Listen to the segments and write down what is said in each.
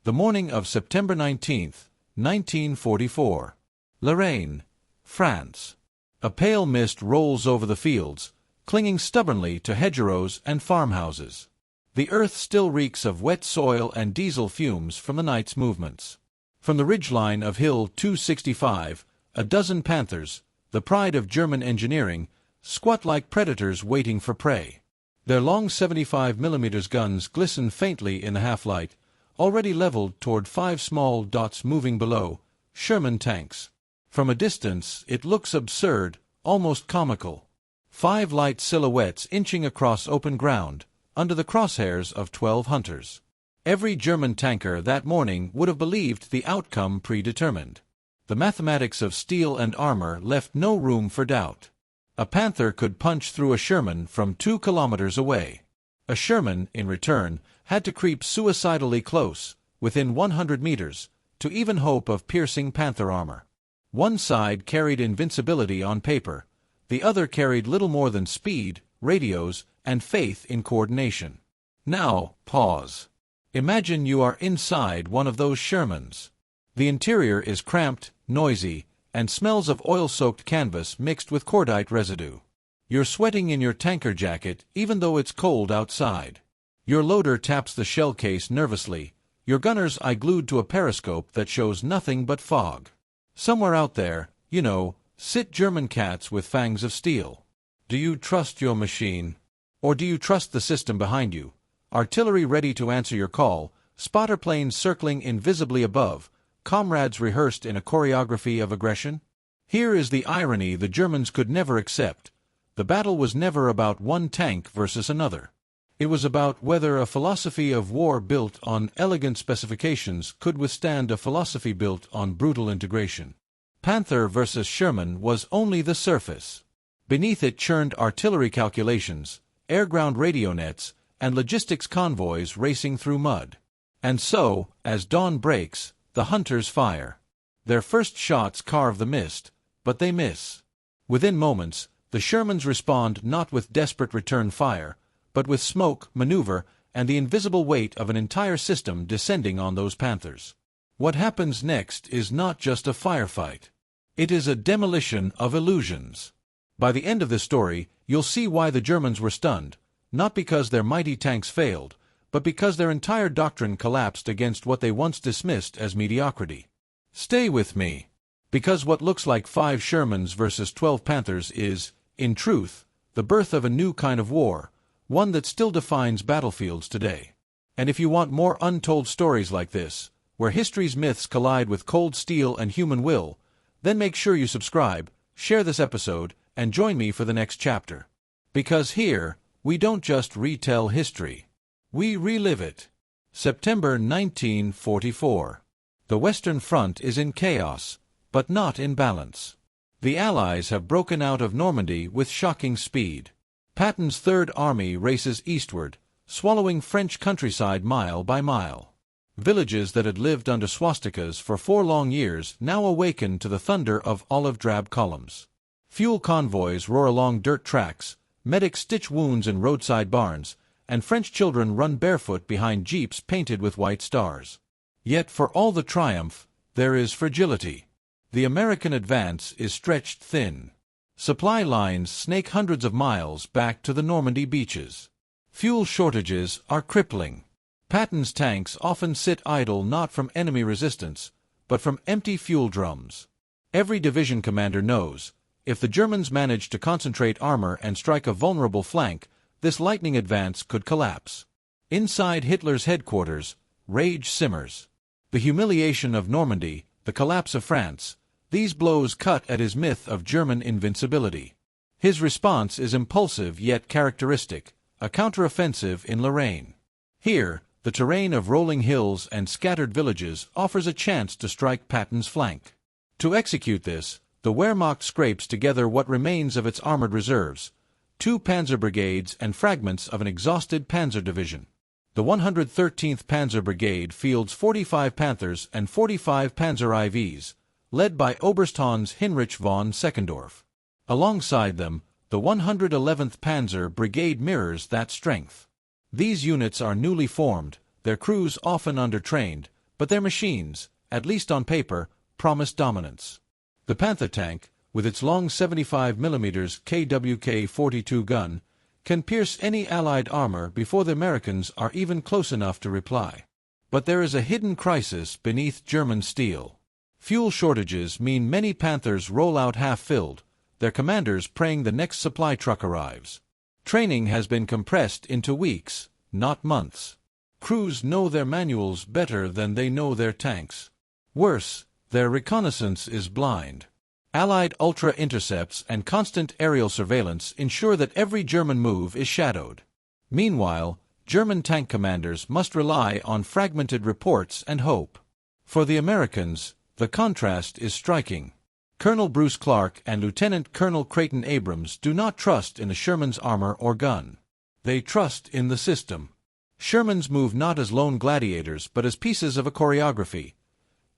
The morning of September 19, 1944. Lorraine, France. A pale mist rolls over the fields, clinging stubbornly to hedgerows and farmhouses. The earth still reeks of wet soil and diesel fumes from the night's movements. From the ridgeline of Hill 265, a dozen Panthers, the pride of German engineering, squat like predators waiting for prey. Their long 75mm guns glisten faintly in the half-light, already leveled toward 5 small dots moving below, Sherman tanks. From a distance, it looks absurd, almost comical. 5 light silhouettes inching across open ground, under the crosshairs of 12 hunters. Every German tanker that morning would have believed the outcome predetermined. The mathematics of steel and armor left no room for doubt. A Panther could punch through a Sherman from 2 kilometers away. A Sherman, in return, had to creep suicidally close, within 100 meters, to even hope of piercing Panther armor. One side carried invincibility on paper, the other carried little more than speed, radios, and faith in coordination. Now, pause. Imagine you are inside one of those Shermans. The interior is cramped, noisy, and smells of oil-soaked canvas mixed with cordite residue. You're sweating in your tanker jacket even though it's cold outside. Your loader taps the shell case nervously, your gunner's eye glued to a periscope that shows nothing but fog. Somewhere out there, sit German cats with fangs of steel. Do you trust your machine? Or do you trust the system behind you? Artillery ready to answer your call, spotter planes circling invisibly above, comrades rehearsed in a choreography of aggression? Here is the irony the Germans could never accept. The battle was never about one tank versus another. It was about whether a philosophy of war built on elegant specifications could withstand a philosophy built on brutal integration. Panther versus Sherman was only the surface. Beneath it churned artillery calculations, air-ground radio nets, and logistics convoys racing through mud. And so, as dawn breaks, the hunters fire. Their first shots carve the mist, but they miss. Within moments, the Shermans respond not with desperate return fire, but with smoke, maneuver, and the invisible weight of an entire system descending on those Panthers. What happens next is not just a firefight. It is a demolition of illusions. By the end of this story, you'll see why the Germans were stunned, not because their mighty tanks failed, but because their entire doctrine collapsed against what they once dismissed as mediocrity. Stay with me, because what looks like 5 Shermans versus 12 Panthers is, in truth, the birth of a new kind of war, one that still defines battlefields today. And if you want more untold stories like this, where history's myths collide with cold steel and human will, then make sure you subscribe, share this episode, and join me for the next chapter. Because here, we don't just retell history. We relive it. September 1944. The Western Front is in chaos, but not in balance. The Allies have broken out of Normandy with shocking speed. Patton's Third Army races eastward, swallowing French countryside mile by mile. Villages that had lived under swastikas for 4 long years now awaken to the thunder of olive-drab columns. Fuel convoys roar along dirt tracks, medics stitch wounds in roadside barns, and French children run barefoot behind jeeps painted with white stars. Yet for all the triumph, there is fragility. The American advance is stretched thin. Supply lines snake hundreds of miles back to the Normandy beaches. Fuel shortages are crippling. Patton's tanks often sit idle not from enemy resistance, but from empty fuel drums. Every division commander knows, if the Germans manage to concentrate armor and strike a vulnerable flank, this lightning advance could collapse. Inside Hitler's headquarters, rage simmers. The humiliation of Normandy, the collapse of France, these blows cut at his myth of German invincibility. His response is impulsive yet characteristic, a counteroffensive in Lorraine. Here, the terrain of rolling hills and scattered villages offers a chance to strike Patton's flank. To execute this, the Wehrmacht scrapes together what remains of its armored reserves, 2 panzer brigades and fragments of an exhausted panzer division. The 113th Panzer Brigade fields 45 Panthers and 45 Panzer IVs, led by Oberst Hans Heinrich von Seckendorf. Alongside them, the 111th Panzer Brigade mirrors that strength. These units are newly formed, their crews often undertrained, but their machines, at least on paper, promised dominance. The Panther tank, with its long 75mm KWK-42 gun, can pierce any Allied armor before the Americans are even close enough to reply. But there is a hidden crisis beneath German steel. Fuel shortages mean many Panthers roll out half-filled, their commanders praying the next supply truck arrives. Training has been compressed into weeks, not months. Crews know their manuals better than they know their tanks. Worse, their reconnaissance is blind. Allied ultra-intercepts and constant aerial surveillance ensure that every German move is shadowed. Meanwhile, German tank commanders must rely on fragmented reports and hope. For the Americans, the contrast is striking. Colonel Bruce Clark and Lieutenant Colonel Creighton Abrams do not trust in the Sherman's armor or gun. They trust in the system. Shermans move not as lone gladiators but as pieces of a choreography.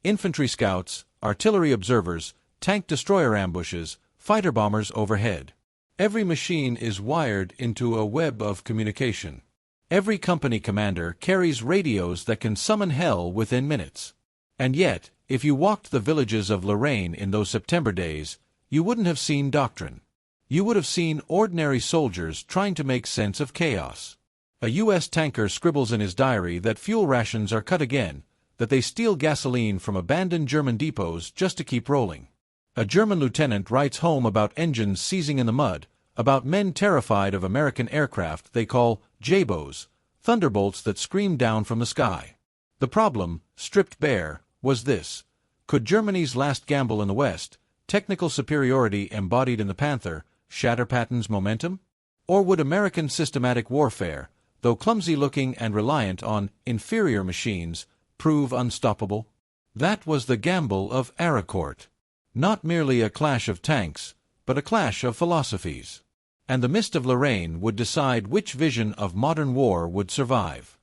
Infantry scouts, artillery observers, tank destroyer ambushes, fighter bombers overhead. Every machine is wired into a web of communication. Every company commander carries radios that can summon hell within minutes. And yet, if you walked the villages of Lorraine in those September days, you wouldn't have seen doctrine. You would have seen ordinary soldiers trying to make sense of chaos. A U.S. tanker scribbles in his diary that fuel rations are cut again, that they steal gasoline from abandoned German depots just to keep rolling. A German lieutenant writes home about engines seizing in the mud, about men terrified of American aircraft they call Jabos, thunderbolts that scream down from the sky. The problem, stripped bare, was this: could Germany's last gamble in the West, technical superiority embodied in the Panther, shatter Patton's momentum? Or would American systematic warfare, though clumsy-looking and reliant on inferior machines, prove unstoppable? That was the gamble of Arracourt. Not merely a clash of tanks, but a clash of philosophies. And the mist of Lorraine would decide which vision of modern war would survive.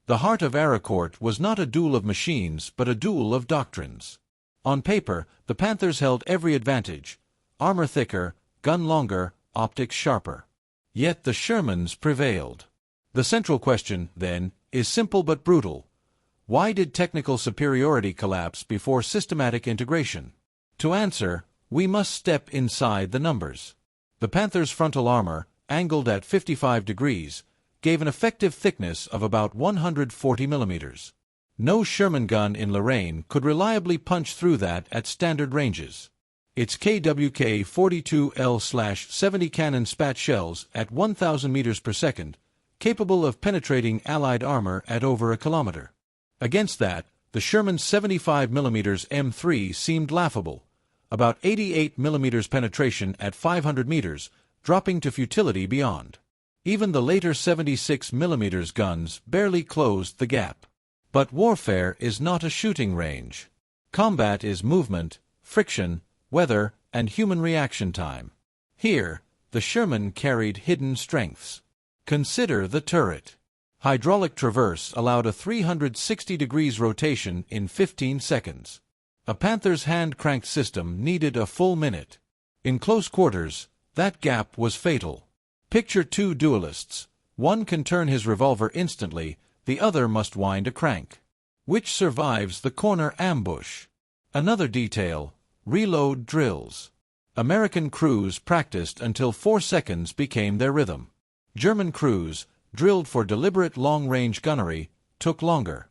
The heart of Arracourt was not a duel of machines, but a duel of doctrines. On paper, the Panthers held every advantage: armor thicker, gun longer, optics sharper. Yet the Shermans prevailed. The central question, then, is simple but brutal. Why did technical superiority collapse before systematic integration? To answer, we must step inside the numbers. The Panther's frontal armor, angled at 55 degrees, gave an effective thickness of about 140 millimeters. No Sherman gun in Lorraine could reliably punch through that at standard ranges. Its KWK-42L/70 cannon spat shells at 1,000 meters per second, capable of penetrating Allied armor at over a kilometer. Against that, the Sherman's 75mm M3 seemed laughable, about 88 millimeters penetration at 500 meters, dropping to futility beyond. Even the later 76mm guns barely closed the gap. But warfare is not a shooting range. Combat is movement, friction, weather, and human reaction time. Here, the Sherman carried hidden strengths. Consider the turret. Hydraulic traverse allowed a 360 degrees rotation in 15 seconds. A Panther's hand-cranked system needed a full minute. In close quarters, that gap was fatal. Picture two duelists. One can turn his revolver instantly, the other must wind a crank. Which survives the corner ambush? Another detail: reload drills. American crews practiced until 4 seconds became their rhythm. German crews, drilled for deliberate long-range gunnery, took longer.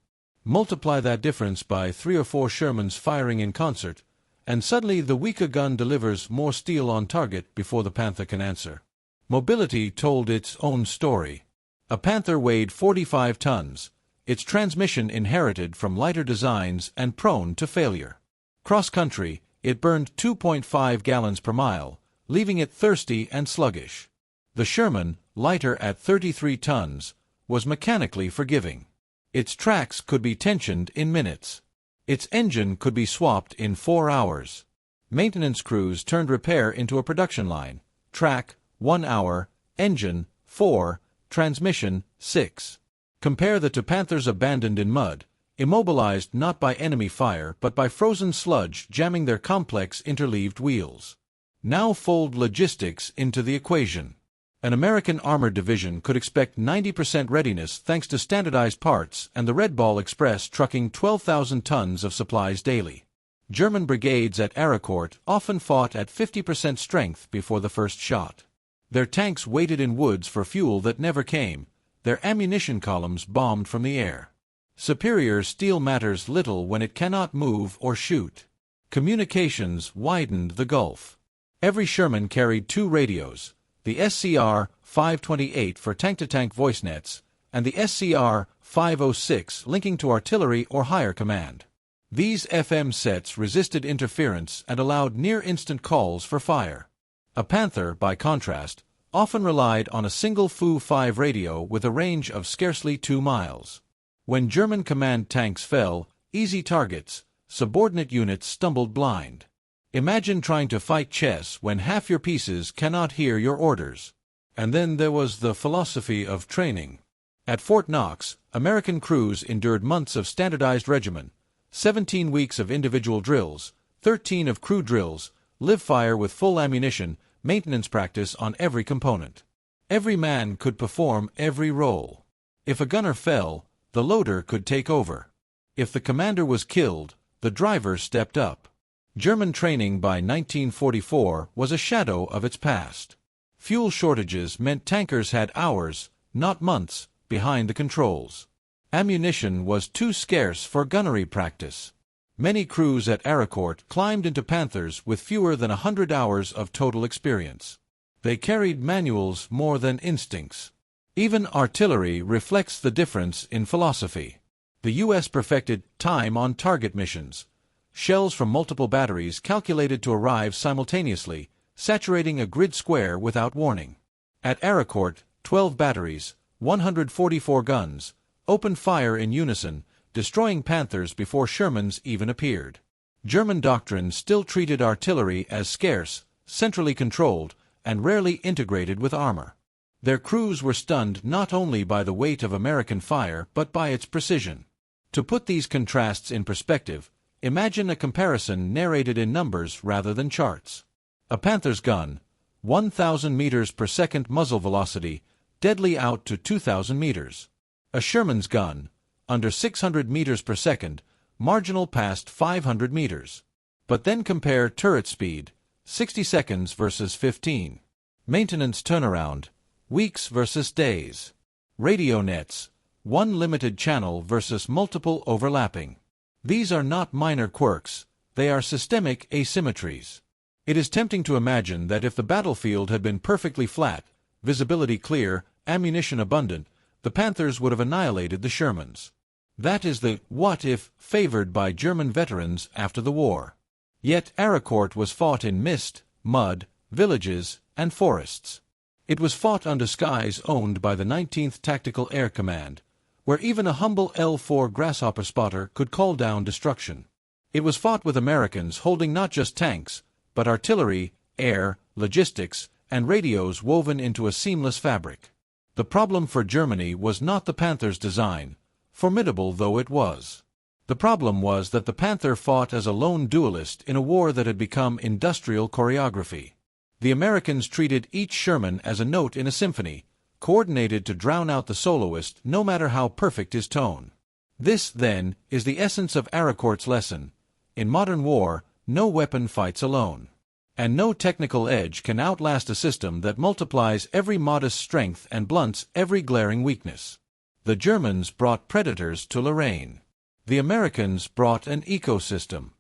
Multiply that difference by 3 or 4 Shermans firing in concert, and suddenly the weaker gun delivers more steel on target before the Panther can answer. Mobility told its own story. A Panther weighed 45 tons, its transmission inherited from lighter designs and prone to failure. Cross-country, it burned 2.5 gallons per mile, leaving it thirsty and sluggish. The Sherman, lighter at 33 tons, was mechanically forgiving. Its tracks could be tensioned in minutes. Its engine could be swapped in 4 hours. Maintenance crews turned repair into a production line. Track, 1 hour, engine, 4, transmission, 6. Compare the two Panthers abandoned in mud, immobilized not by enemy fire but by frozen sludge jamming their complex interleaved wheels. Now fold logistics into the equation. An American armored division could expect 90% readiness thanks to standardized parts and the Red Ball Express trucking 12,000 tons of supplies daily. German brigades at Arracourt often fought at 50% strength before the first shot. Their tanks waited in woods for fuel that never came, their ammunition columns bombed from the air. Superior steel matters little when it cannot move or shoot. Communications widened the gulf. Every Sherman carried 2 radios, the SCR-528 for tank-to-tank voice nets, and the SCR-506 linking to artillery or higher command. These FM sets resisted interference and allowed near-instant calls for fire. A Panther, by contrast, often relied on a single Fu-5 radio with a range of scarcely 2 miles. When German command tanks fell, easy targets, subordinate units stumbled blind. Imagine trying to fight chess when half your pieces cannot hear your orders. And then there was the philosophy of training. At Fort Knox, American crews endured months of standardized regimen, 17 weeks of individual drills, 13 of crew drills, live fire with full ammunition, maintenance practice on every component. Every man could perform every role. If a gunner fell, the loader could take over. If the commander was killed, the driver stepped up. German training by 1944 was a shadow of its past. Fuel shortages meant tankers had hours, not months, behind the controls. Ammunition was too scarce for gunnery practice. Many crews at Arracourt climbed into Panthers with fewer than 100 hours of total experience. They carried manuals more than instincts. Even artillery reflects the difference in philosophy. The U.S. perfected time-on-target missions, shells from multiple batteries calculated to arrive simultaneously, saturating a grid square without warning. At Arracourt, 12 batteries, 144 guns, opened fire in unison, destroying Panthers before Shermans even appeared. German doctrine still treated artillery as scarce, centrally controlled, and rarely integrated with armor. Their crews were stunned not only by the weight of American fire but by its precision. To put these contrasts in perspective, imagine a comparison narrated in numbers rather than charts. A Panther's gun, 1,000 meters per second muzzle velocity, deadly out to 2,000 meters. A Sherman's gun, under 600 meters per second, marginal past 500 meters. But then compare turret speed, 60 seconds versus 15. Maintenance turnaround, weeks versus days. Radio nets, one limited channel versus multiple overlapping. These are not minor quirks, they are systemic asymmetries. It is tempting to imagine that if the battlefield had been perfectly flat, visibility clear, ammunition abundant, the Panthers would have annihilated the Shermans. That is the what-if favored by German veterans after the war. Yet Arracourt was fought in mist, mud, villages, and forests. It was fought under skies owned by the 19th Tactical Air Command, where even a humble L-4 Grasshopper spotter could call down destruction. It was fought with Americans holding not just tanks, but artillery, air, logistics, and radios woven into a seamless fabric. The problem for Germany was not the Panther's design, formidable though it was. The problem was that the Panther fought as a lone duelist in a war that had become industrial choreography. The Americans treated each Sherman as a note in a symphony, coordinated to drown out the soloist no matter how perfect his tone. This, then, is the essence of Arracourt's lesson. In modern war, no weapon fights alone. And no technical edge can outlast a system that multiplies every modest strength and blunts every glaring weakness. The Germans brought predators to Lorraine. The Americans brought an ecosystem.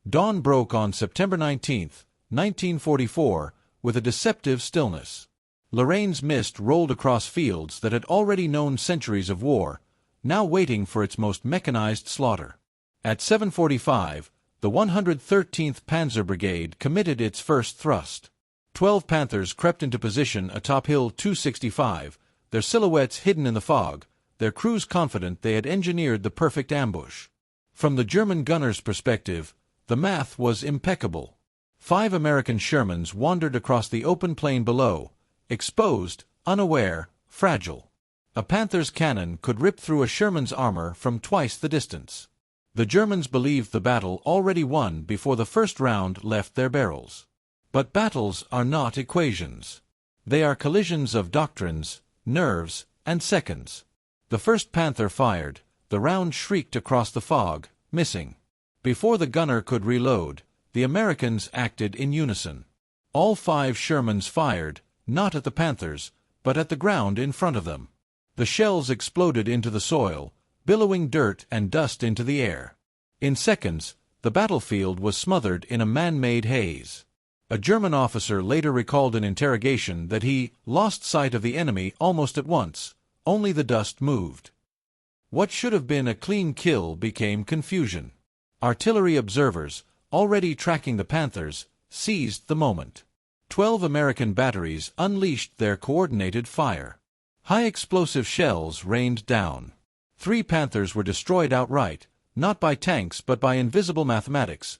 Dawn broke on September 19, 1944, with a deceptive stillness. Lorraine's mist rolled across fields that had already known centuries of war, now waiting for its most mechanized slaughter. At 7:45, the 113th Panzer Brigade committed its first thrust. 12 Panthers crept into position atop Hill 265, their silhouettes hidden in the fog, their crews confident they had engineered the perfect ambush. From the German gunners' perspective, the math was impeccable. 5 American Shermans wandered across the open plain below, exposed, unaware, fragile. A Panther's cannon could rip through a Sherman's armor from twice the distance. The Germans believed the battle already won before the first round left their barrels. But battles are not equations. They are collisions of doctrines, nerves, and seconds. The first Panther fired, the round shrieked across the fog, missing. Before the gunner could reload, the Americans acted in unison. All 5 Shermans fired, not at the Panthers, but at the ground in front of them. The shells exploded into the soil, billowing dirt and dust into the air. In seconds, the battlefield was smothered in a man-made haze. A German officer later recalled in interrogation that he lost sight of the enemy almost at once, only the dust moved. What should have been a clean kill became confusion. Artillery observers, already tracking the Panthers, seized the moment. 12 American batteries unleashed their coordinated fire. High explosive shells rained down. 3 Panthers were destroyed outright, not by tanks but by invisible mathematics.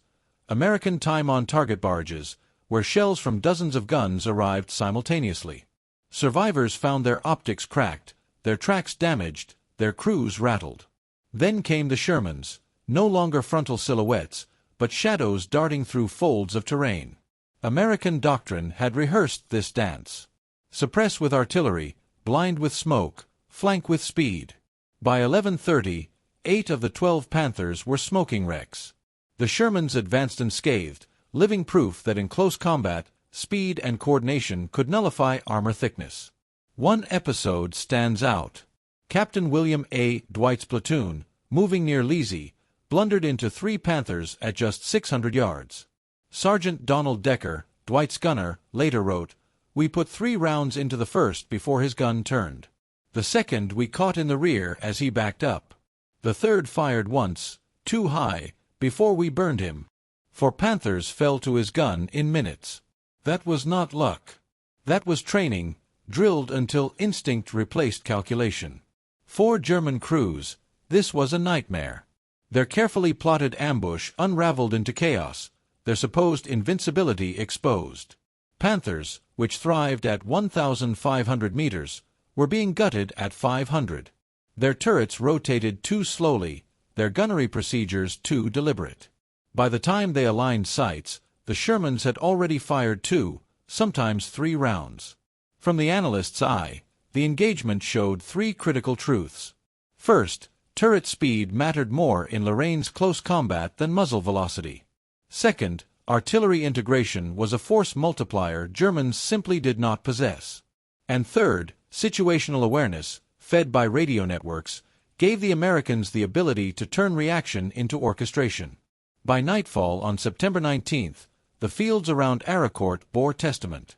American time-on-target barges, where shells from dozens of guns arrived simultaneously. Survivors found their optics cracked, their tracks damaged, their crews rattled. Then came the Shermans, no longer frontal silhouettes, but shadows darting through folds of terrain. American doctrine had rehearsed this dance. Suppress with artillery, blind with smoke, flank with speed. By 11:30, 8 of the 12 Panthers were smoking wrecks. The Shermans advanced unscathed, living proof that in close combat, speed and coordination could nullify armor thickness. One episode stands out. Captain William A. Dwight's platoon, moving near Leasy, blundered into 3 Panthers at just 600 yards. Sergeant Donald Decker, Dwight's gunner, later wrote, "We put 3 rounds into the first before his gun turned. The second we caught in the rear as he backed up. The third fired once, too high, before we burned him. 4 Panthers fell to his gun in minutes. That was not luck. That was training, drilled until instinct replaced calculation. 4 German crews, this was a nightmare. Their carefully plotted ambush unraveled into chaos, their supposed invincibility exposed. Panthers, which thrived at 1,500 meters, were being gutted at 500. Their turrets rotated too slowly, their gunnery procedures too deliberate. By the time they aligned sights, the Shermans had already fired 2, sometimes 3 rounds. From the analyst's eye, the engagement showed 3 critical truths. First, turret speed mattered more in Lorraine's close combat than muzzle velocity. Second, artillery integration was a force multiplier Germans simply did not possess. And third, situational awareness, fed by radio networks, gave the Americans the ability to turn reaction into orchestration. By nightfall on September 19th, the fields around Arracourt bore testament.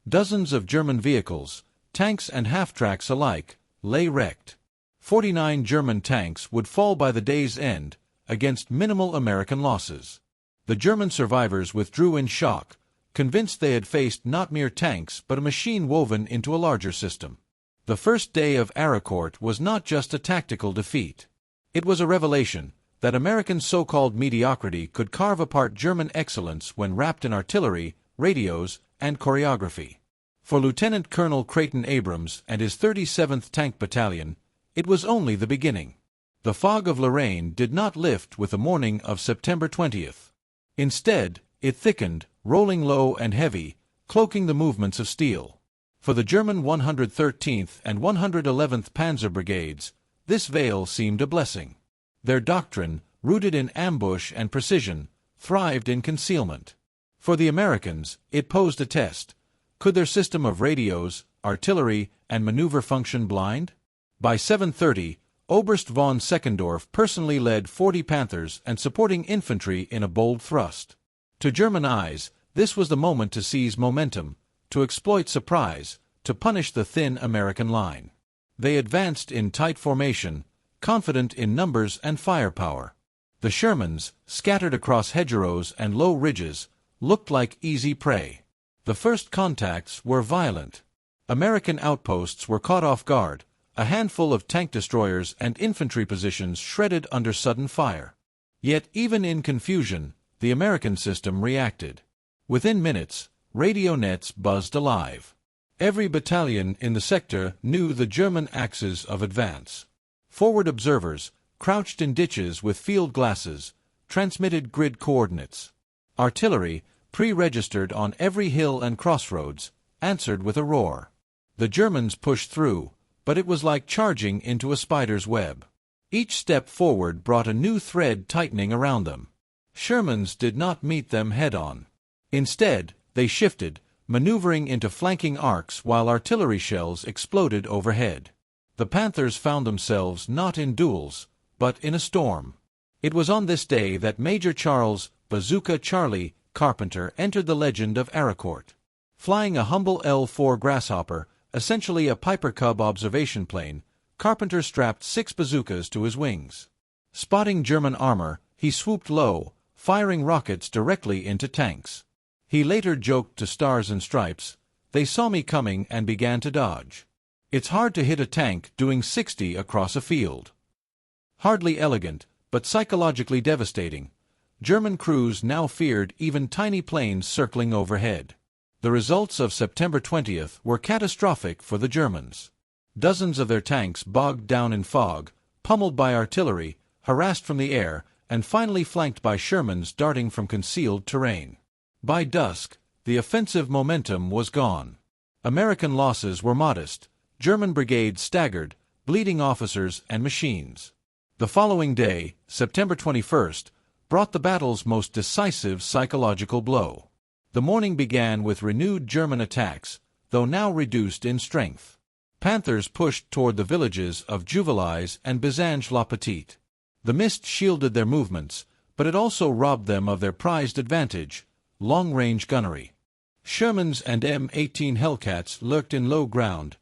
Dozens of German vehicles, tanks and half-tracks alike, lay wrecked. 49 German tanks would fall by the day's end, against minimal American losses. The German survivors withdrew in shock, convinced they had faced not mere tanks but a machine woven into a larger system. The first day of Arracourt was not just a tactical defeat. It was a revelation that American so-called mediocrity could carve apart German excellence when wrapped in artillery, radios, and choreography. For Lieutenant Colonel Creighton Abrams and his 37th Tank Battalion, it was only the beginning. The fog of Lorraine did not lift with the morning of September 20th. Instead, it thickened, rolling low and heavy, cloaking the movements of steel. For the German 113th and 111th Panzer Brigades, this veil seemed a blessing. Their doctrine, rooted in ambush and precision, thrived in concealment. For the Americans, it posed a test. Could their system of radios, artillery, and maneuver function blind? By 7:30, Oberst von Seckendorf personally led 40 Panthers and supporting infantry in a bold thrust. To German eyes, this was the moment to seize momentum, to exploit surprise, to punish the thin American line. They advanced in tight formation, confident in numbers and firepower. The Shermans, scattered across hedgerows and low ridges, looked like easy prey. The first contacts were violent. American outposts were caught off guard, a handful of tank destroyers and infantry positions shredded under sudden fire. Yet even in confusion, the American system reacted. Within minutes, radio nets buzzed alive. Every battalion in the sector knew the German axes of advance. Forward observers, crouched in ditches with field glasses, transmitted grid coordinates. Artillery, pre-registered on every hill and crossroads, answered with a roar. The Germans pushed through, but it was like charging into a spider's web. Each step forward brought a new thread tightening around them. Shermans did not meet them head-on. Instead, they shifted, maneuvering into flanking arcs while artillery shells exploded overhead. The Panthers found themselves not in duels, but in a storm. It was on this day that Major Charles "Bazooka Charlie" Carpenter entered the legend of Arracourt. Flying a humble L-4 Grasshopper, essentially a Piper Cub observation plane, Carpenter strapped 6 bazookas to his wings. Spotting German armor, he swooped low, firing rockets directly into tanks. He later joked to Stars and Stripes, "They saw me coming and began to dodge." It's hard to hit a tank doing 60 across a field. Hardly elegant, but psychologically devastating, German crews now feared even tiny planes circling overhead. The results of September 20th were catastrophic for the Germans. Dozens of their tanks bogged down in fog, pummeled by artillery, harassed from the air, and finally flanked by Shermans darting from concealed terrain. By dusk, the offensive momentum was gone. American losses were modest, German brigades staggered, bleeding officers and machines. The following day, September 21st, brought the battle's most decisive psychological blow. The morning began with renewed German attacks, though now reduced in strength. Panthers pushed toward the villages of Juvilliers and Bézange-la-Petite. The mist shielded their movements, but it also robbed them of their prized advantage, long-range gunnery. Shermans and M18 Hellcats lurked in low ground,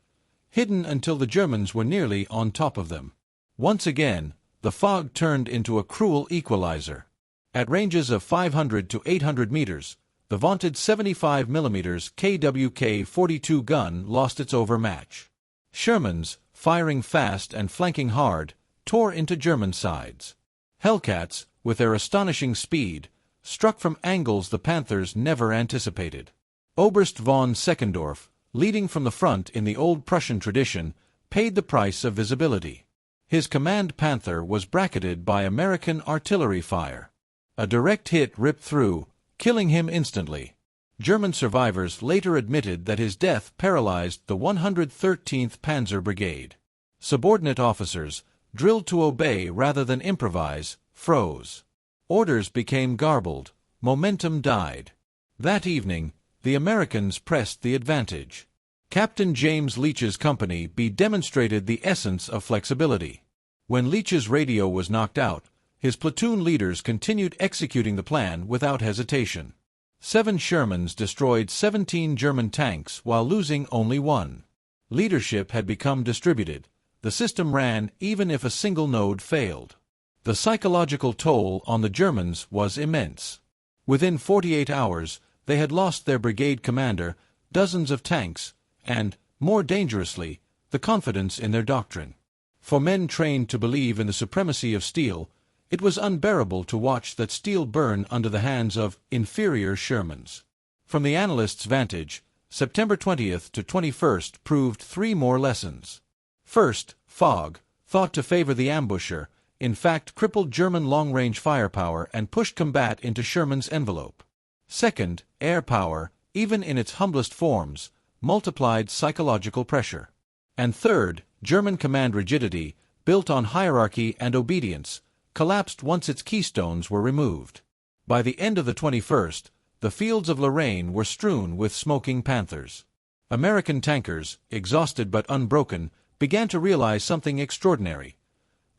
hidden until the Germans were nearly on top of them. Once again, the fog turned into a cruel equalizer. At ranges of 500 to 800 meters, the vaunted 75mm KWK-42 gun lost its overmatch. Shermans, firing fast and flanking hard, tore into German sides. Hellcats, with their astonishing speed, struck from angles the Panthers never anticipated. Oberst von Seckendorf, leading from the front in the old Prussian tradition, paid the price of visibility. His command Panther was bracketed by American artillery fire. A direct hit ripped through, killing him instantly. German survivors later admitted that his death paralyzed the 113th Panzer Brigade. Subordinate officers, drilled to obey rather than improvise, froze. Orders became garbled, momentum died. That evening, the Americans pressed the advantage. Captain James Leach's Company B demonstrated the essence of flexibility. When Leach's radio was knocked out, his platoon leaders continued executing the plan without hesitation. 7 Shermans destroyed 17 German tanks while losing only 1. Leadership had become distributed. The system ran even if a single node failed. The psychological toll on the Germans was immense. Within 48 hours, they had lost their brigade commander, dozens of tanks, and, more dangerously, the confidence in their doctrine. For men trained to believe in the supremacy of steel, it was unbearable to watch that steel burn under the hands of inferior Shermans. From the analyst's vantage, September 20th to 21st proved 3 more lessons. First, fog, thought to favor the ambusher, in fact crippled German long-range firepower and pushed combat into Sherman's envelope. Second, air power, even in its humblest forms, multiplied psychological pressure. And third, German command rigidity, built on hierarchy and obedience, collapsed once its keystones were removed. By the end of the 21st, the fields of Lorraine were strewn with smoking Panthers. American tankers, exhausted but unbroken, began to realize something extraordinary.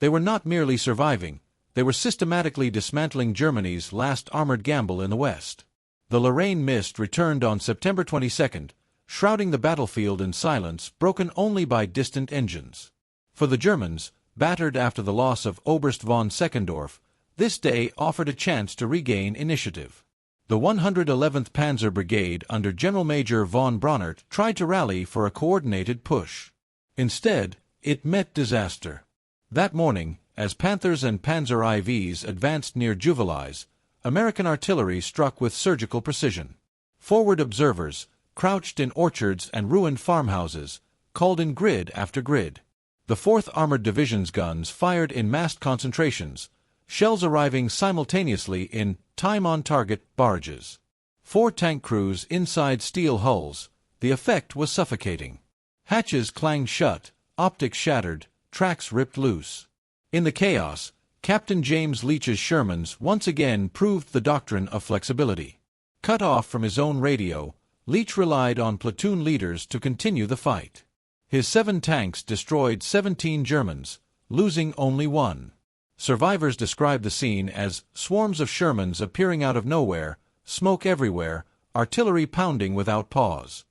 They were not merely surviving, they were systematically dismantling Germany's last armored gamble in the West. The Lorraine mist returned on September 22nd, shrouding the battlefield in silence broken only by distant engines. For the Germans, battered after the loss of Oberst von Seckendorf, this day offered a chance to regain initiative. The 111th Panzer Brigade under General Major von Braunert tried to rally for a coordinated push. Instead, it met disaster. That morning, as Panthers and Panzer IVs advanced near Juvilliers, American artillery struck with surgical precision. Forward observers, crouched in orchards and ruined farmhouses, called in grid after grid. The 4th Armored Division's guns fired in massed concentrations, shells arriving simultaneously in time-on-target barrages. 4 tank crews inside steel hulls, The effect was suffocating. Hatches clanged shut, optics shattered, tracks ripped loose. In the chaos, Captain James Leach's Shermans once again proved the doctrine of flexibility. Cut off from his own radio, Leach relied on platoon leaders to continue the fight. His 7 tanks destroyed 17 Germans, losing only 1. Survivors described the scene as swarms of Shermans appearing out of nowhere, smoke everywhere, artillery pounding without pause.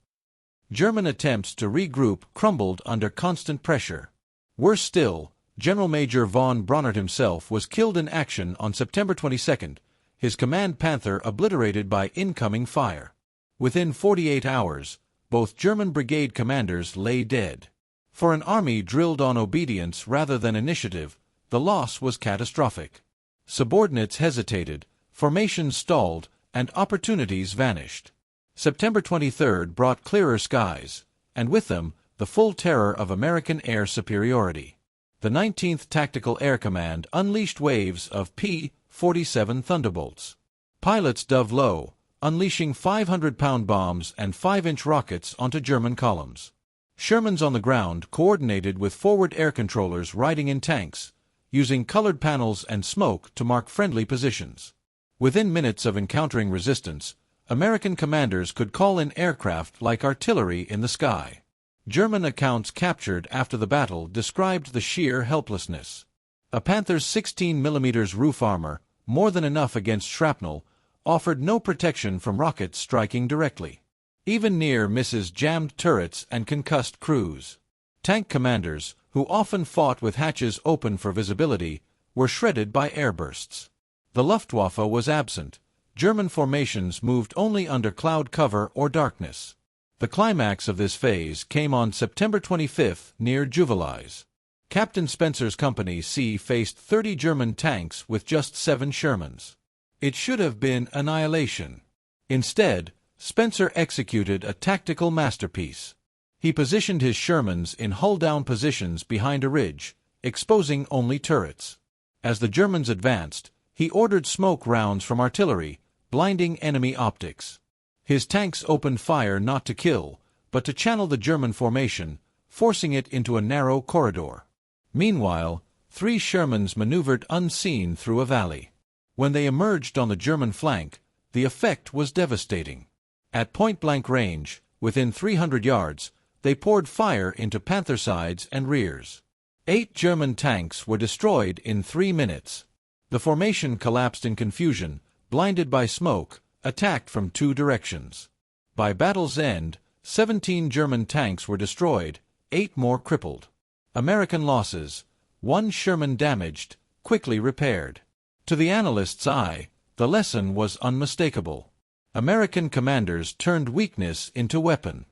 German attempts to regroup crumbled under constant pressure. Worse still, General Major von Braunert himself was killed in action on September 22, his command Panther obliterated by incoming fire. Within 48 hours, both German brigade commanders lay dead. For an army drilled on obedience rather than initiative, the loss was catastrophic. Subordinates hesitated, formations stalled, and opportunities vanished. September 23 brought clearer skies, and with them, the full terror of American air superiority. The 19th Tactical Air Command unleashed waves of P-47 Thunderbolts. Pilots dove low, unleashing 500-pound bombs and 5-inch rockets onto German columns. Shermans on the ground coordinated with forward air controllers riding in tanks, using colored panels and smoke to mark friendly positions. Within minutes of encountering resistance, American commanders could call in aircraft like artillery in the sky. German accounts captured after the battle described the sheer helplessness. A Panther's 16 mm roof armor, more than enough against shrapnel, offered no protection from rockets striking directly. Even near misses jammed turrets and concussed crews. Tank commanders, who often fought with hatches open for visibility, were shredded by airbursts. The Luftwaffe was absent. German formations moved only under cloud cover or darkness. The climax of this phase came on September 25 near Juvillies. Captain Spencer's Company C faced 30 German tanks with just 7 Shermans. It should have been annihilation. Instead, Spencer executed a tactical masterpiece. He positioned his Shermans in hull-down positions behind a ridge, exposing only turrets. As the Germans advanced, he ordered smoke rounds from artillery, blinding enemy optics. His tanks opened fire not to kill, but to channel the German formation, forcing it into a narrow corridor. Meanwhile, 3 Shermans maneuvered unseen through a valley. When they emerged on the German flank, the effect was devastating. At point-blank range, within 300 yards, they poured fire into Panther sides and rears. 8 German tanks were destroyed in 3 minutes. The formation collapsed in confusion, blinded by smoke, attacked from 2 directions. By battle's end, 17 German tanks were destroyed, 8 more crippled. American losses: 1 Sherman damaged, quickly repaired. To the analyst's eye, the lesson was unmistakable. American commanders turned weakness into weapon.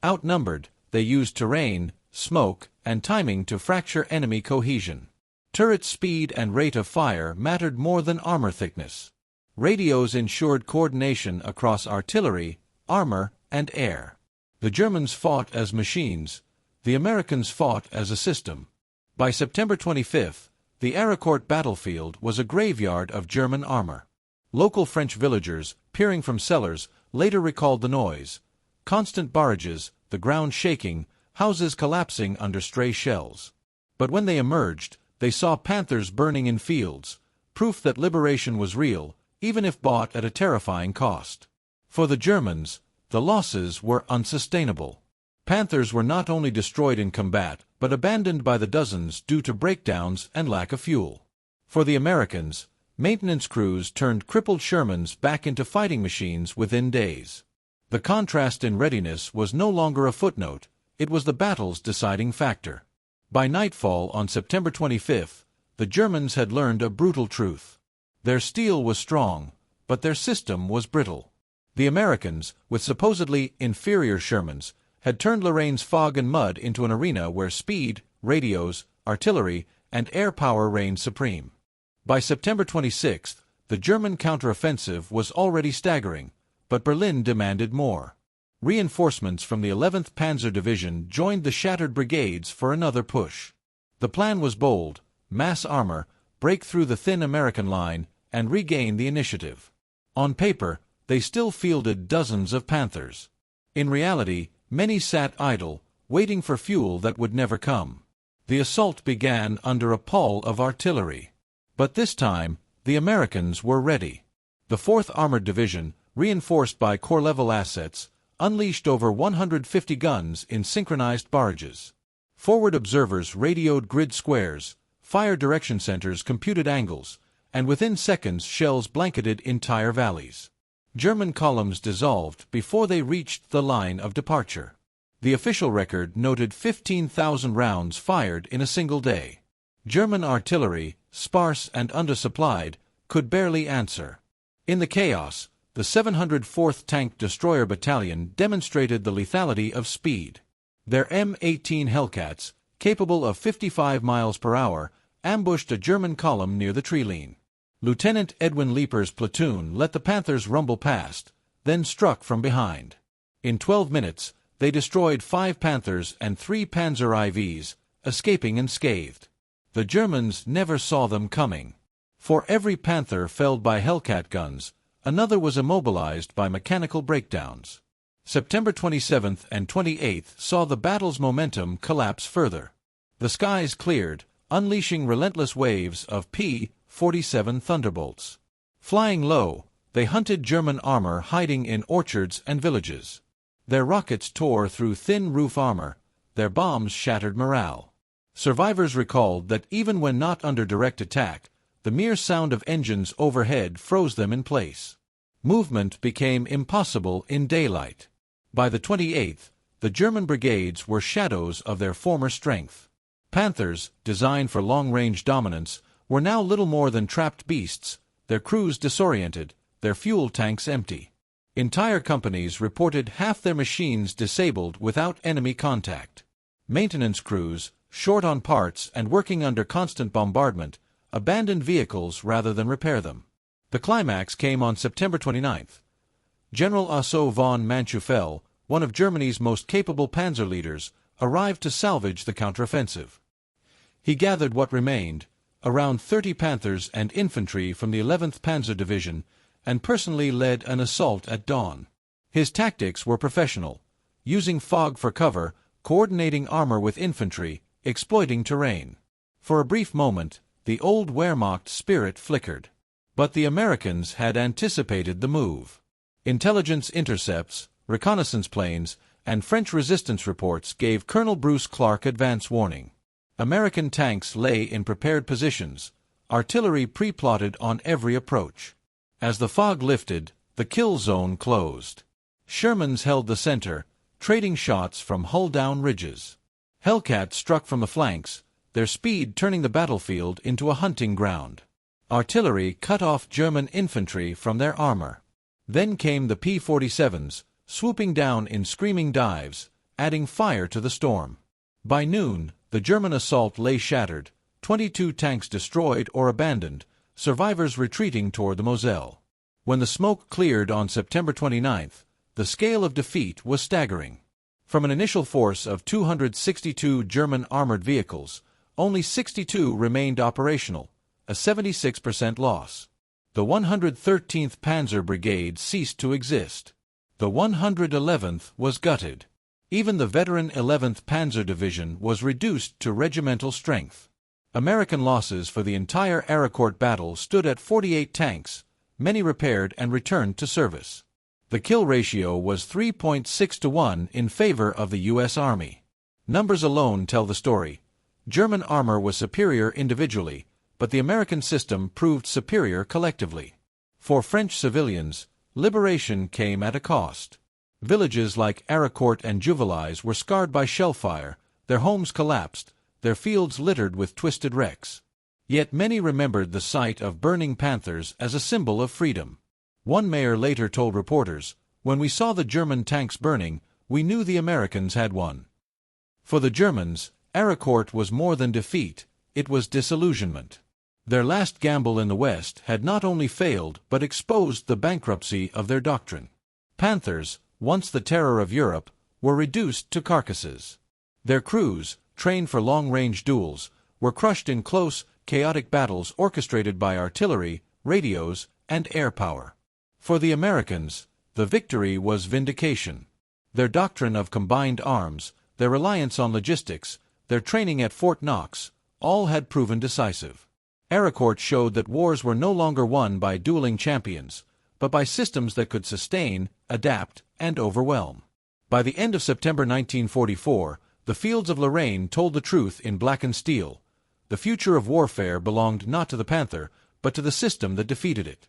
Outnumbered, they used terrain, smoke, and timing to fracture enemy cohesion. Turret speed and rate of fire mattered more than armor thickness. Radios ensured coordination across artillery, armor, and air. The Germans fought as machines. The Americans fought as a system. By September 25, the Arracourt battlefield was a graveyard of German armor. Local French villagers, peering from cellars, later recalled the noise. Constant barrages, the ground shaking, houses collapsing under stray shells. But when they emerged, they saw Panthers burning in fields, proof that liberation was real, even if bought at a terrifying cost. For the Germans, the losses were unsustainable. Panthers were not only destroyed in combat, but abandoned by the dozens due to breakdowns and lack of fuel. For the Americans, maintenance crews turned crippled Shermans back into fighting machines within days. The contrast in readiness was no longer a footnote, it was the battle's deciding factor. By nightfall on September 25, the Germans had learned a brutal truth. Their steel was strong, but their system was brittle. The Americans, with supposedly inferior Shermans, had turned Lorraine's fog and mud into an arena where speed, radios, artillery, and air power reigned supreme. By September 26, the German counteroffensive was already staggering, but Berlin demanded more. Reinforcements from the 11th Panzer Division joined the shattered brigades for another push. The plan was bold: mass armor, break through the thin American line, and regain the initiative. On paper, they still fielded dozens of Panthers. In reality, many sat idle, waiting for fuel that would never come. The assault began under a pall of artillery. But this time, the Americans were ready. The 4th Armored Division, reinforced by corps-level assets, unleashed over 150 guns in synchronized barrages. Forward observers radioed grid squares, fire direction centers computed angles, and within seconds shells blanketed entire valleys. German columns dissolved before they reached the line of departure. The official record noted 15,000 rounds fired in a single day. German artillery, sparse and undersupplied, could barely answer. In the chaos, the 704th Tank Destroyer Battalion demonstrated the lethality of speed. Their M18 Hellcats, capable of 55 miles per hour, ambushed a German column near the tree-line. Lieutenant Edwin Leeper's platoon let the Panthers rumble past, then struck from behind. In 12 minutes, they destroyed 5 Panthers and 3 Panzer IVs, escaping unscathed. The Germans never saw them coming. For every Panther felled by Hellcat guns, another was immobilized by mechanical breakdowns. September 27th and 28th saw the battle's momentum collapse further. The skies cleared, unleashing relentless waves of P-47 Thunderbolts. Flying low, they hunted German armor hiding in orchards and villages. Their rockets tore through thin roof armor, their bombs shattered morale. Survivors recalled that even when not under direct attack, the mere sound of engines overhead froze them in place. Movement became impossible in daylight. By the 28th, the German brigades were shadows of their former strength. Panthers, designed for long-range dominance, were now little more than trapped beasts, their crews disoriented, their fuel tanks empty. Entire companies reported half their machines disabled without enemy contact. Maintenance crews, short on parts and working under constant bombardment, abandoned vehicles rather than repair them. The climax came on September 29th. General Otto von Manschufel, one of Germany's most capable panzer leaders, arrived to salvage the counteroffensive. He gathered what remained, around 30 Panthers and infantry from the 11th Panzer Division, and personally led an assault at dawn. His tactics were professional, using fog for cover, coordinating armor with infantry, exploiting terrain. For a brief moment, the old Wehrmacht spirit flickered. But the Americans had anticipated the move. Intelligence intercepts, reconnaissance planes, and French resistance reports gave Colonel Bruce Clark advance warning. American tanks lay in prepared positions, artillery pre-plotted on every approach. As the fog lifted, the kill zone closed. Shermans held the center, trading shots from hull-down ridges. Hellcats struck from the flanks, their speed turning the battlefield into a hunting ground. Artillery cut off German infantry from their armor. Then came the P-47s, swooping down in screaming dives, adding fire to the storm. By noon, the German assault lay shattered, 22 tanks destroyed or abandoned, survivors retreating toward the Moselle. When the smoke cleared on September 29th, the scale of defeat was staggering. From an initial force of 262 German armored vehicles, only 62 remained operational, a 76% loss. The 113th Panzer Brigade ceased to exist. The 111th was gutted. Even the veteran 11th Panzer Division was reduced to regimental strength. American losses for the entire Arracourt battle stood at 48 tanks, many repaired and returned to service. The kill ratio was 3.6 to 1 in favor of the U.S. Army. Numbers alone tell the story. German armor was superior individually, but the American system proved superior collectively. For French civilians, liberation came at a cost. Villages like Arracourt and Juvilliers were scarred by shellfire, their homes collapsed, their fields littered with twisted wrecks. Yet many remembered the sight of burning Panthers as a symbol of freedom. One mayor later told reporters, "When we saw the German tanks burning, we knew the Americans had won." For the Germans, Arracourt was more than defeat, it was disillusionment. Their last gamble in the West had not only failed but exposed the bankruptcy of their doctrine. Panthers, once the terror of Europe, were reduced to carcasses. Their crews, trained for long-range duels, were crushed in close, chaotic battles orchestrated by artillery, radios, and air power. For the Americans, the victory was vindication. Their doctrine of combined arms, their reliance on logistics, their training at Fort Knox, all had proven decisive. Arracourt showed that wars were no longer won by dueling champions, but by systems that could sustain, adapt, and overwhelm. By the end of September 1944, the fields of Lorraine told the truth in blackened steel. The future of warfare belonged not to the Panther, but to the system that defeated it.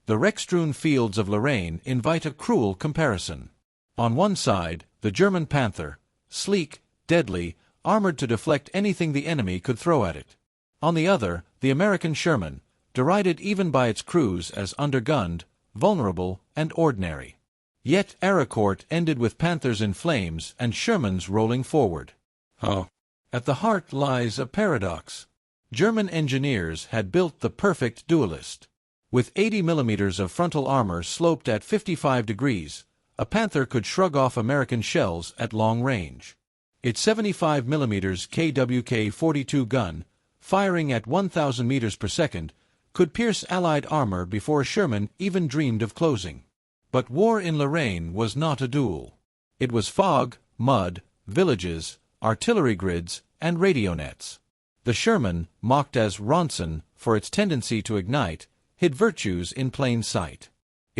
The wreck-strewn fields of Lorraine invite a cruel comparison. On one side, the German Panther, sleek, deadly, armored to deflect anything the enemy could throw at it. On the other, the American Sherman, derided even by its crews as undergunned, vulnerable, and ordinary. Yet Arracourt ended with Panthers in flames and Shermans rolling forward. At the heart lies a paradox. German engineers had built the perfect duelist. With 80 millimeters of frontal armor sloped at 55 degrees, a Panther could shrug off American shells at long range. Its 75 millimeters KWK-42 gun, firing at 1,000 meters per second, could pierce Allied armor before a Sherman even dreamed of closing. But war in Lorraine was not a duel. It was fog, mud, villages, artillery grids, and radio nets. The Sherman, mocked as Ronson for its tendency to ignite, hid virtues in plain sight.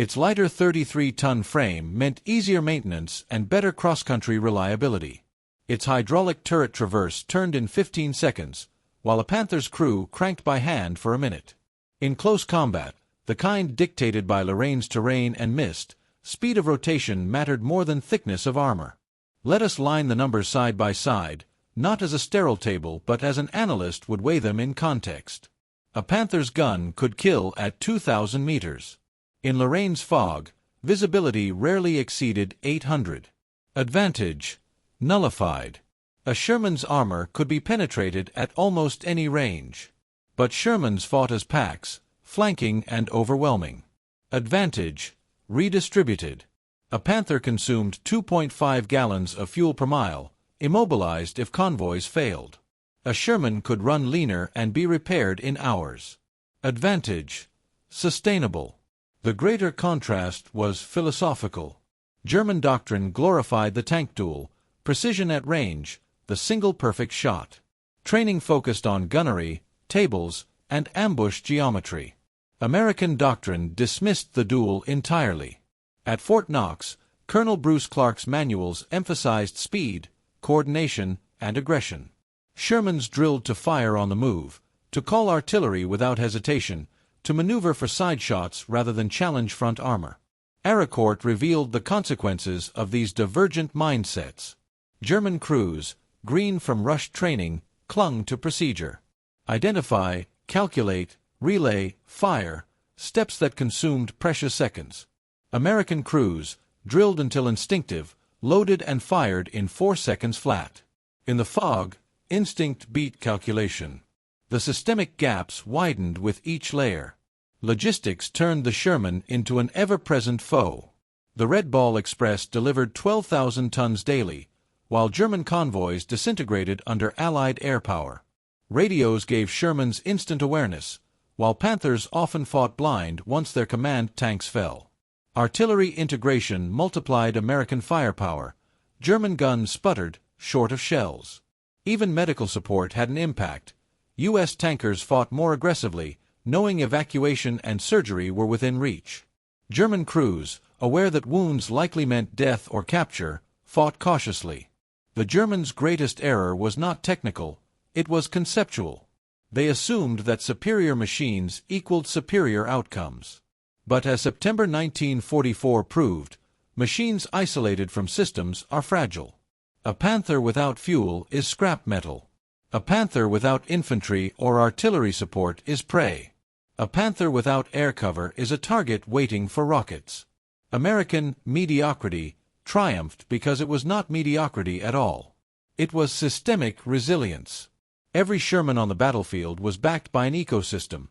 Its lighter 33-ton frame meant easier maintenance and better cross-country reliability. Its hydraulic turret traverse turned in 15 seconds, while a Panther's crew cranked by hand for a minute. In close combat, the kind dictated by Lorraine's terrain and mist, speed of rotation mattered more than thickness of armor. Let us line the numbers side by side, not as a sterile table but as an analyst would weigh them in context. A Panther's gun could kill at 2,000 meters. In Lorraine's fog, visibility rarely exceeded 800. Advantage: nullified. A Sherman's armor could be penetrated at almost any range. But Shermans fought as packs, flanking and overwhelming. Advantage: redistributed. A Panther consumed 2.5 gallons of fuel per mile, immobilized if convoys failed. A Sherman could run leaner and be repaired in hours. Advantage: sustainable. The greater contrast was philosophical. German doctrine glorified the tank duel, precision at range, the single perfect shot. Training focused on gunnery, tables, and ambush geometry. American doctrine dismissed the duel entirely. At Fort Knox, Colonel Bruce Clark's manuals emphasized speed, coordination, and aggression. Shermans drilled to fire on the move, to call artillery without hesitation, to maneuver for side shots rather than challenge front armor. Arracourt revealed the consequences of these divergent mindsets. German crews, green from rushed training, clung to procedure. Identify, calculate, relay, fire, steps that consumed precious seconds. American crews, drilled until instinctive, loaded and fired in 4 seconds flat. In the fog, instinct beat calculation. The systemic gaps widened with each layer. Logistics turned the Sherman into an ever-present foe. The Red Ball Express delivered 12,000 tons daily, while German convoys disintegrated under Allied air power. Radios gave Shermans instant awareness, while Panthers often fought blind once their command tanks fell. Artillery integration multiplied American firepower. German guns sputtered, short of shells. Even medical support had an impact. U.S. tankers fought more aggressively, knowing evacuation and surgery were within reach. German crews, aware that wounds likely meant death or capture, fought cautiously. The Germans' greatest error was not technical, it was conceptual. They assumed that superior machines equaled superior outcomes. But as September 1944 proved, machines isolated from systems are fragile. A Panther without fuel is scrap metal. A Panther without infantry or artillery support is prey. A Panther without air cover is a target waiting for rockets. American mediocrity triumphed because it was not mediocrity at all. It was systemic resilience. Every Sherman on the battlefield was backed by an ecosystem.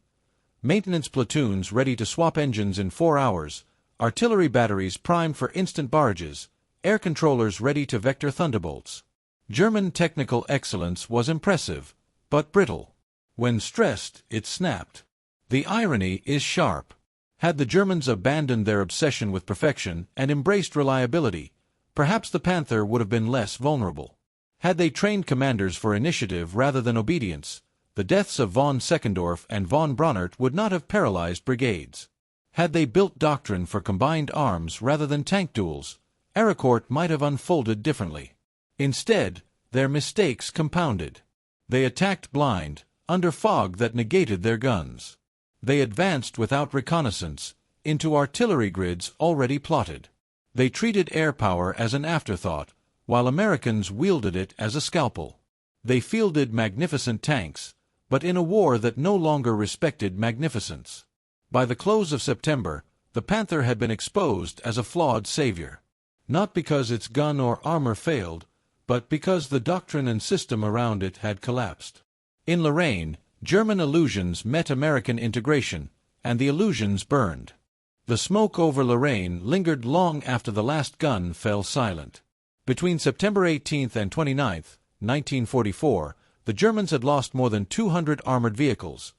Maintenance platoons ready to swap engines in 4 hours, artillery batteries primed for instant barrages, air controllers ready to vector thunderbolts. German technical excellence was impressive, but brittle. When stressed, it snapped. The irony is sharp. Had the Germans abandoned their obsession with perfection and embraced reliability, perhaps the Panther would have been less vulnerable. Had they trained commanders for initiative rather than obedience, the deaths of von Seckendorf and von Braunert would not have paralyzed brigades. Had they built doctrine for combined arms rather than tank duels, Arracourt might have unfolded differently. Instead, their mistakes compounded. They attacked blind, under fog that negated their guns. They advanced without reconnaissance, into artillery grids already plotted. They treated air power as an afterthought, while Americans wielded it as a scalpel. They fielded magnificent tanks, but in a war that no longer respected magnificence. By the close of September, the Panther had been exposed as a flawed savior. Not because its gun or armor failed, but because the doctrine and system around it had collapsed. In Lorraine, German illusions met American integration, and the illusions burned. The smoke over Lorraine lingered long after the last gun fell silent. Between September 18 and 29, 1944, the Germans had lost more than 200 armored vehicles,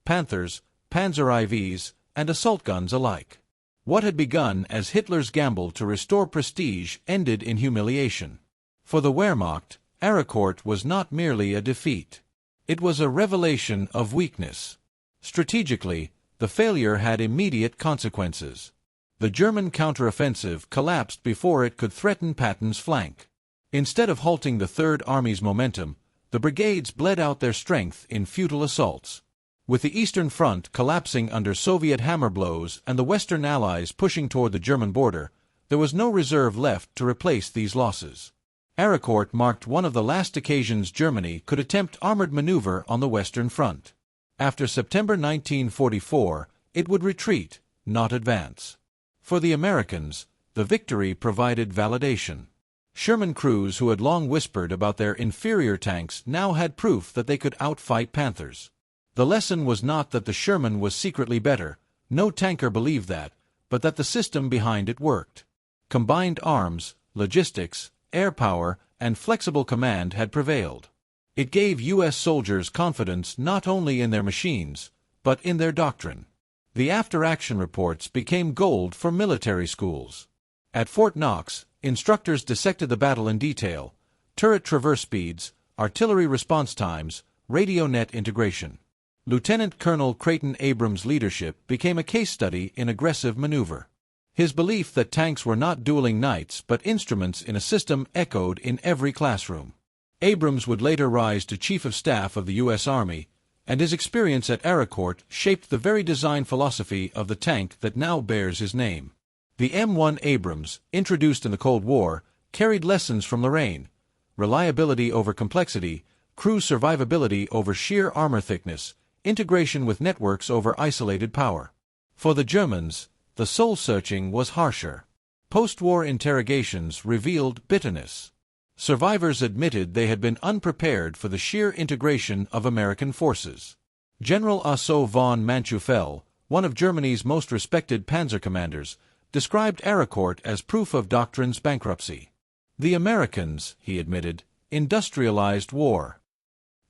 Panthers, Panzer IVs, and assault guns alike. What had begun as Hitler's gamble to restore prestige ended in humiliation. For the Wehrmacht, Arracourt was not merely a defeat. It was a revelation of weakness. Strategically, the failure had immediate consequences. The German counteroffensive collapsed before it could threaten Patton's flank. Instead of halting the Third Army's momentum, the brigades bled out their strength in futile assaults. With the Eastern Front collapsing under Soviet hammer blows and the Western Allies pushing toward the German border, there was no reserve left to replace these losses. Arracourt marked one of the last occasions Germany could attempt armored maneuver on the Western Front. After September 1944, it would retreat, not advance. For the Americans, the victory provided validation. Sherman crews who had long whispered about their inferior tanks now had proof that they could outfight Panthers. The lesson was not that the Sherman was secretly better, no tanker believed that, but that the system behind it worked. Combined arms, logistics, air power, and flexible command had prevailed. It gave U.S. soldiers confidence not only in their machines, but in their doctrine. The after-action reports became gold for military schools. At Fort Knox, instructors dissected the battle in detail: turret traverse speeds, artillery response times, radio net integration. Lieutenant Colonel Creighton Abrams' leadership became a case study in aggressive maneuver. His belief that tanks were not dueling knights but instruments in a system echoed in every classroom. Abrams would later rise to Chief of Staff of the U.S. Army, and his experience at Arracourt shaped the very design philosophy of the tank that now bears his name. The M1 Abrams, introduced in the Cold War, carried lessons from Lorraine: reliability over complexity, crew survivability over sheer armor thickness, integration with networks over isolated power. For the Germans, the soul-searching was harsher. Post-war interrogations revealed bitterness. Survivors admitted they had been unprepared for the sheer integration of American forces. General Otto von Manschufel, one of Germany's most respected panzer commanders, described Arracourt as proof of doctrine's bankruptcy. The Americans, he admitted, industrialized war.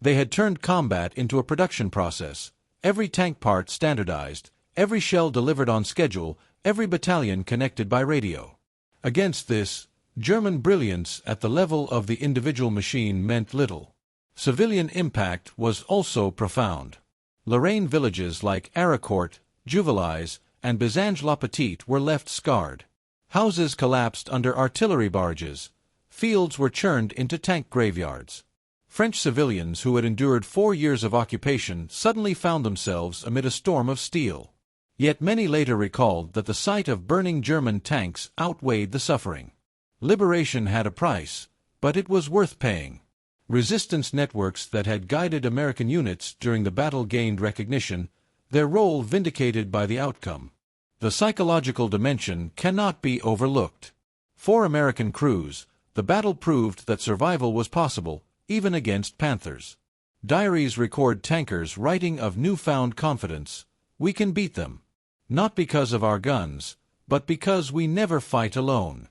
They had turned combat into a production process, every tank part standardized, every shell delivered on schedule, every battalion connected by radio. Against this, German brilliance at the level of the individual machine meant little. Civilian impact was also profound. Lorraine villages like Arracourt, Juvilliers, and Bézange-la-Petite were left scarred. Houses collapsed under artillery barrages. Fields were churned into tank graveyards. French civilians who had endured 4 years of occupation suddenly found themselves amid a storm of steel. Yet many later recalled that the sight of burning German tanks outweighed the suffering. Liberation had a price, but it was worth paying. Resistance networks that had guided American units during the battle gained recognition, their role vindicated by the outcome. The psychological dimension cannot be overlooked. For American crews, the battle proved that survival was possible, even against Panthers. Diaries record tankers writing of newfound confidence: "We can beat them. Not because of our guns, but because we never fight alone."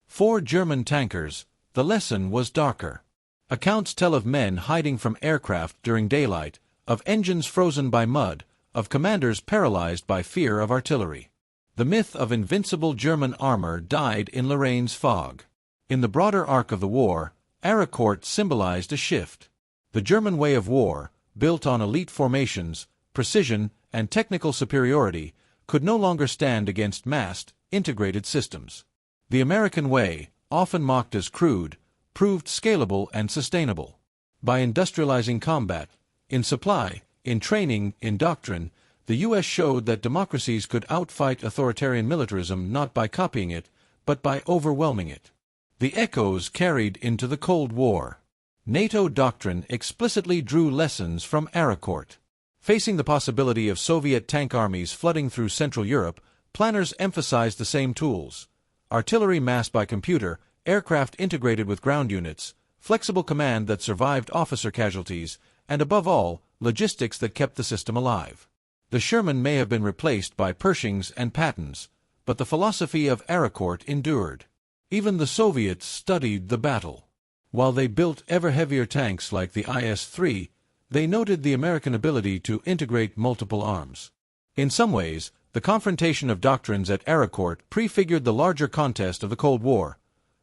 For German tankers, the lesson was darker. Accounts tell of men hiding from aircraft during daylight, of engines frozen by mud, of commanders paralyzed by fear of artillery. The myth of invincible German armor died in Lorraine's fog. In the broader arc of the war, Arracourt symbolized a shift. The German way of war, built on elite formations, precision, and technical superiority, could no longer stand against massed, integrated systems. The American way, often mocked as crude, proved scalable and sustainable. By industrializing combat, in supply, in training, in doctrine, the U.S. showed that democracies could outfight authoritarian militarism not by copying it, but by overwhelming it. The echoes carried into the Cold War. NATO doctrine explicitly drew lessons from Arracourt. Facing the possibility of Soviet tank armies flooding through Central Europe, planners emphasized the same tools: artillery massed by computer, aircraft integrated with ground units, flexible command that survived officer casualties, and above all, logistics that kept the system alive. The Sherman may have been replaced by Pershings and Pattons, but the philosophy of Arracourt endured. Even the Soviets studied the battle. While they built ever heavier tanks like the IS-3, they noted the American ability to integrate multiple arms. In some ways, the confrontation of doctrines at Arracourt prefigured the larger contest of the Cold War: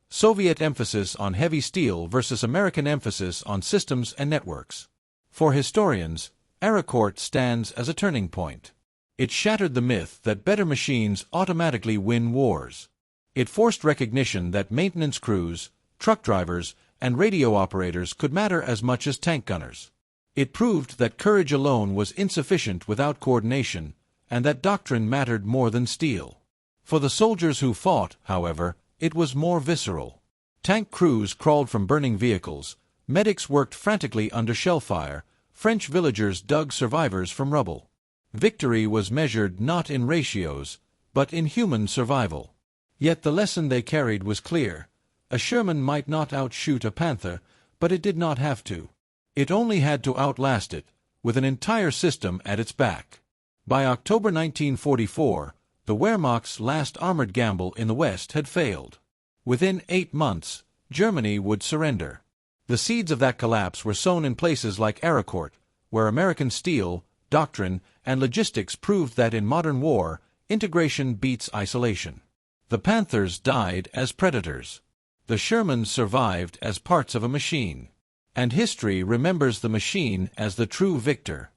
Soviet emphasis on heavy steel versus American emphasis on systems and networks. For historians, Arracourt stands as a turning point. It shattered the myth that better machines automatically win wars. It forced recognition that maintenance crews, truck drivers, and radio operators could matter as much as tank gunners. It proved that courage alone was insufficient without coordination, and that doctrine mattered more than steel. For the soldiers who fought, however, it was more visceral. Tank crews crawled from burning vehicles, medics worked frantically under shell fire, French villagers dug survivors from rubble. Victory was measured not in ratios, but in human survival. Yet the lesson they carried was clear: a Sherman might not outshoot a Panther, but it did not have to. It only had to outlast it, with an entire system at its back. By October 1944, the Wehrmacht's last armored gamble in the West had failed. Within 8 months, Germany would surrender. The seeds of that collapse were sown in places like Arracourt, where American steel, doctrine, and logistics proved that in modern war, integration beats isolation. The Panthers died as predators. The Shermans survived as parts of a machine. And history remembers the machine as the true victor.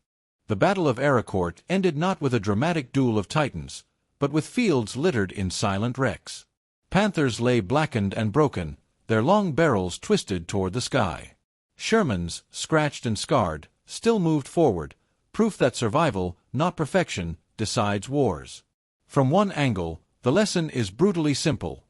The Battle of Arracourt ended not with a dramatic duel of titans, but with fields littered in silent wrecks. Panthers lay blackened and broken, their long barrels twisted toward the sky. Shermans, scratched and scarred, still moved forward, proof that survival, not perfection, decides wars. From one angle, the lesson is brutally simple: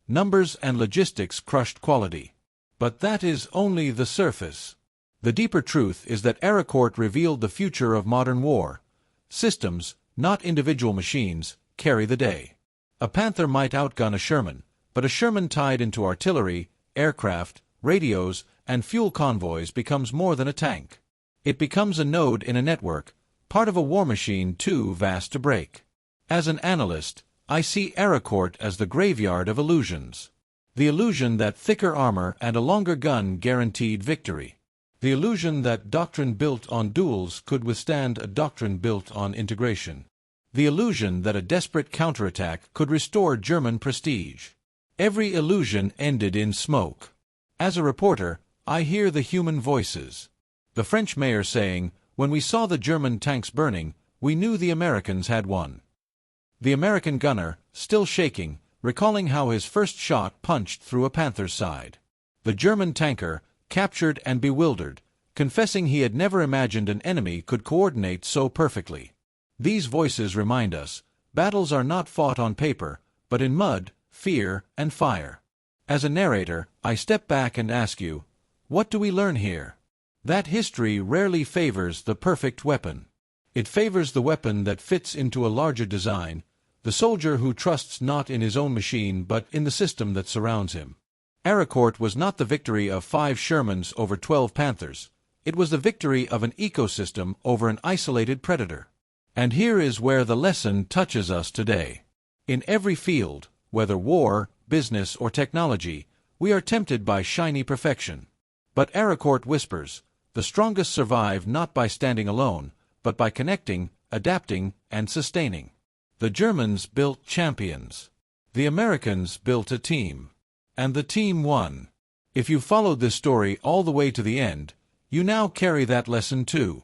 numbers and logistics crushed quality. But that is only the surface. The deeper truth is that Arracourt revealed the future of modern war. Systems, not individual machines, carry the day. A Panther might outgun a Sherman, but a Sherman tied into artillery, aircraft, radios, and fuel convoys becomes more than a tank. It becomes a node in a network, part of a war machine too vast to break. As an analyst, I see Arracourt as the graveyard of illusions. The illusion that thicker armor and a longer gun guaranteed victory. The illusion that doctrine built on duels could withstand a doctrine built on integration. The illusion that a desperate counterattack could restore German prestige. Every illusion ended in smoke. As a reporter, I hear the human voices. The French mayor saying, "When we saw the German tanks burning, we knew the Americans had won." The American gunner, still shaking, recalling how his first shot punched through a Panther's side. The German tanker, captured and bewildered, confessing he had never imagined an enemy could coordinate so perfectly. These voices remind us, battles are not fought on paper, but in mud, fear, and fire. As a narrator, I step back and ask you, what do we learn here? That history rarely favors the perfect weapon. It favors the weapon that fits into a larger design, the soldier who trusts not in his own machine but in the system that surrounds him. Arracourt was not the victory of 5 Shermans over 12 Panthers. It was the victory of an ecosystem over an isolated predator. And here is where the lesson touches us today. In every field, whether war, business, or technology, we are tempted by shiny perfection. But Arracourt whispers, the strongest survive not by standing alone, but by connecting, adapting, and sustaining. The Germans built champions. The Americans built a team. And the team won. If you followed this story all the way to the end, you now carry that lesson too.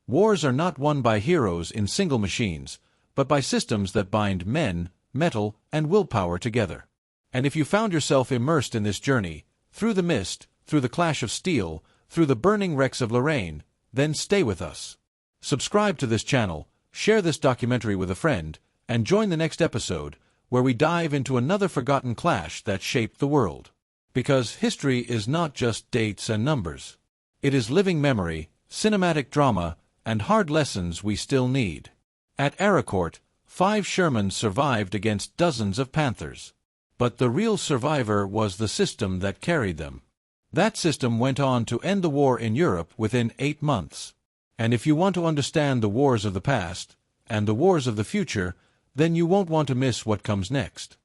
Wars are not won by heroes in single machines, but by systems that bind men, metal, and willpower together. And if you found yourself immersed in this journey, through the mist, through the clash of steel, through the burning wrecks of Lorraine, then stay with us. Subscribe to this channel, share this documentary with a friend, and join the next episode, where we dive into another forgotten clash that shaped the world. Because history is not just dates and numbers. It is living memory, cinematic drama, and hard lessons we still need. At Arracourt, 5 Shermans survived against dozens of Panthers. But the real survivor was the system that carried them. That system went on to end the war in Europe within 8 months. And if you want to understand the wars of the past, and the wars of the future, then you won't want to miss what comes next.